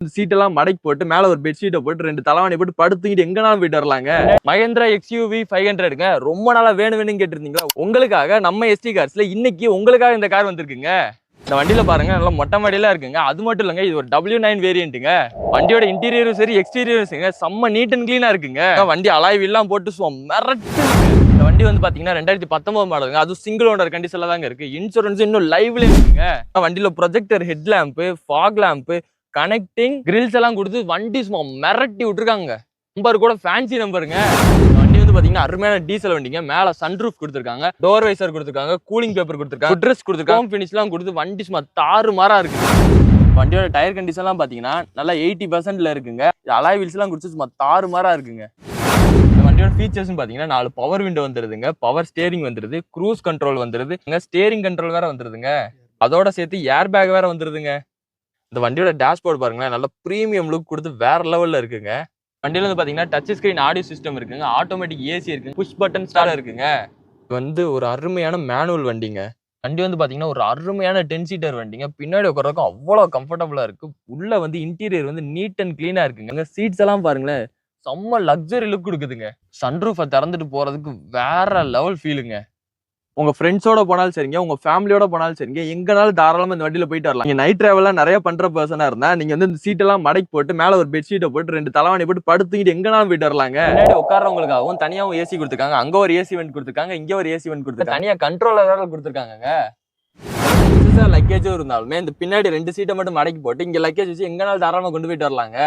சீட்டெல்லாம் மடக்கி போட்டு மேல ஒரு பெட்ஷீட்டை போட்டு 2 தலைவாணி போட்டு படுத்துக்கிட்டு எங்கனாலும் போயிட்டு வரலாங்க. மகேந்திரா XUV 500ங்க. ரொம்ப நாளா வேணும்னு கேட்டிருந்தீங்களா? உங்களுக்காக நம்ம எஸ்டி கார்ஸ்ல இன்னைக்கு உங்களுக்காக இந்த கார் வந்திருக்குங்க. இந்த வண்டியில பாருங்க, நல்லா மொட்டை மாடியில இருக்குங்க. அது மட்டும் இல்லங்க, இது ஒரு W9 வேரியன்ட்டுங்க. வண்டியோட இன்டீரியரும் சரி எக்ஸ்டீரியரும் சரிங்க செம்ம நீட் அண்ட் கிளீனா இருக்குங்க. வண்டி அலாய் வீல்லாம் போட்டு மிரட்டு. இந்த வண்டி வந்து பாத்தீங்கன்னா 2019 மாடலுங்க. அது சிங்கிள் ஓனர் கண்டிஷன்ல தாங்க இருக்கு. இன்சூரன்ஸ் இன்னும் லைவ்ல இருக்குங்க. வண்டியில projector, head lamp, fog lamp, connecting grills எல்லாம் கொடுத்து வண்டி சும்மா மிரட்டி விட்டுருக்காங்க. நம்பர் கூட ஃபேன்சி நம்பருங்க. வண்டி வந்து பாத்தீங்கன்னா அருமையான டீசல் வண்டிங்க. மேல சன்ரூஃப் கொடுத்துருக்காங்க, டோர் வைசர் கொடுத்துருக்காங்க, கூலிங் பேப்பர் கொடுத்துருக்காங்க, ஃபுட்ரெஸ்ட் கொடுத்துருக்காங்க, ஹோம் ஃபினிஷ் எல்லாம் கொடுத்து வண்டி சும்மா தாறுமாறா இருக்கு. வண்டியோட டயர் கண்டிஷன் எல்லாம் பாத்தீங்கன்னா நல்லா 80%ல இருக்குங்க. அலாய் வீல்ஸ் எல்லாம் கொடுத்து சும்மா தாறுமாறா இருக்குங்க. இந்த வண்டியோட ஃபீச்சர்ஸ் பாத்தீங்கன்னா 4 பவர் விண்டோ வந்துருதுங்க, பவர் ஸ்டேரிங் வந்துருது, க்ரூஸ் கண்ட்ரோல் வந்துருது, ஸ்டேரிங் கண்ட்ரோல் வேற வந்துருதுங்க. அதோட சேர்த்து ஏர் பேக் வேற வந்துருதுங்க. இந்த வண்டியோட டேஷ்போர்ட் பாருங்களேன், நல்ல பிரீமியம் லுக் கொடுத்து வேற லெவல்ல இருக்குங்க. வண்டியில வந்து பாத்தீங்கன்னா டச் ஸ்கிரீன் ஆடியோ சிஸ்டம் இருக்குங்க, ஆட்டோமேட்டிக் ஏசி இருக்குங்க, புஷ் பட்டன் ஸ்டார்ட் இருக்குங்க. இது வந்து ஒரு அருமையான மேனுவல் வண்டிங்க. வண்டி வந்து பாத்தீங்கன்னா ஒரு அருமையான 10 சீட்டர் வண்டிங்க. பின்னாடி உட்கார்றதுக்கு அவ்வளவு கம்ஃபர்டபுளா இருக்கு. உள்ள வந்து இன்டீரியர் வந்து நீட் அண்ட் கிளீனா இருக்குங்க. சீட்ஸ் எல்லாம் பாருங்களேன், செம்ம லக்ஸரி லுக் கொடுக்குதுங்க. சன்ரூஃபை திறந்துட்டு போறதுக்கு வேற லெவல் ஃபீலுங்க. உங்க ஃப்ரெண்ட்ஸோட போனாலும் சரிங்க, உங்க ஃபேமிலியோட போனாலும் சரிங்க, எங்கனாலும் தாராளமா இந்த வண்டியில போயிட்டு வரலாம். நீங்க நைட் டிராவல்லாம் நிறைய பண்ற பர்சனா இருந்தா நீங்க வந்து இந்த சீட்டெல்லாம் மடக்கி போட்டு மேல ஒரு பெட்ஷீட்டை போட்டு 2 தலைவாணி போட்டு படுத்துக்கிட்டு எங்கனாலும் போயிட்டு வரலாங்க. முன்னாடி உட்காரவங்களுக்காகவும் தனியாவும் ஏசி கொடுத்துருக்காங்க. அங்க ஒரு ஏசி வெண்ட் கொடுத்துருக்காங்க, இங்க ஒரு ஏசி வெண்ட் கொடுத்துருக்காங்க, தனியா கண்ட்ரோலர் வேற கொடுத்துருக்காங்க. லக்கேஜும் இருந்தாலுமே இந்த பின்னாடி 2 சீட்டை மட்டும் மடக்கி போட்டு இங்க லக்கேஜ் வச்சு எங்கனாலும் தாராளமா கொண்டு போயிட்டு வரலாங்க.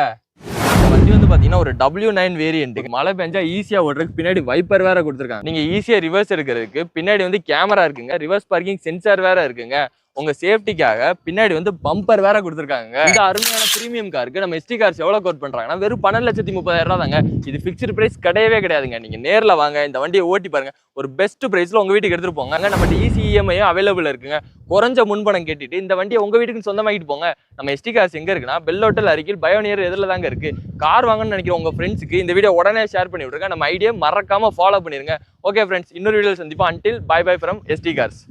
வண்டி வந்து பாத்தீங்கன்னா ஒரு W9 வேரியன்ட். மழை பெஞ்சா ஈஸியா ஓடுறதுக்கு பின்னாடி வைப்பர் வேற கொடுத்துருக்காங்க. நீங்க ஈஸியா ரிவர்ஸ் எடுக்கிறதுக்கு பின்னாடி வந்து கேமரா இருக்குங்க, ரிவர்ஸ் பார்க்கிங் சென்சார் வேற இருக்குங்க. உங்க சேஃப்டிக்காக பின்னாடி வந்து பம்பர் வேற கொடுத்துருக்காங்க. இந்த அருமையான பிரீமியம் காருக்கு நம்ம எஸ்டி கார்ஸ் எவ்வளவு கோட் பண்றாங்கன்னா வெறும் 12,30,000 தாங்க. இது பிக்ஸ்டு பிரைஸ் கிடையவே கிடையாதுங்க. நீங்க நேர்ல வாங்க, இந்த வண்டியை ஓட்டி பாருங்க. ஒரு பெஸ்ட் பிரைஸ்ல உங்க வீட்டுக்கு எடுத்துட்டு போங்க. நம்ம ஈஸி EMI அவைலபிள் இருக்குங்க. குறைஞ்ச முன்பணம் கேட்டுட்டு இந்த வண்டியை உங்க வீட்டுக்கு சொந்தமாக்கிட்டு போங்க. நம்ம எஸ்டி கார்ஸ் எங்க இருக்குன்னா பெல் ஹோட்டல் அருகில் பயோனியர் எதிரில தாங்க இருக்கு. கார் வாங்கணும்னு நினைக்கிற உங்க ஃப்ரெண்ட்ஸுக்கு இந்த வீடியோ உடனே ஷேர் பண்ணி விடுங்க. நம்ம ஐடியா மறக்காம ஃபாலோ பண்ணிருங்க. ஓகே ஃப்ரெண்ட்ஸ், இன்னொரு வீடியோல சந்திப்போம். Until bye bye from ST cars.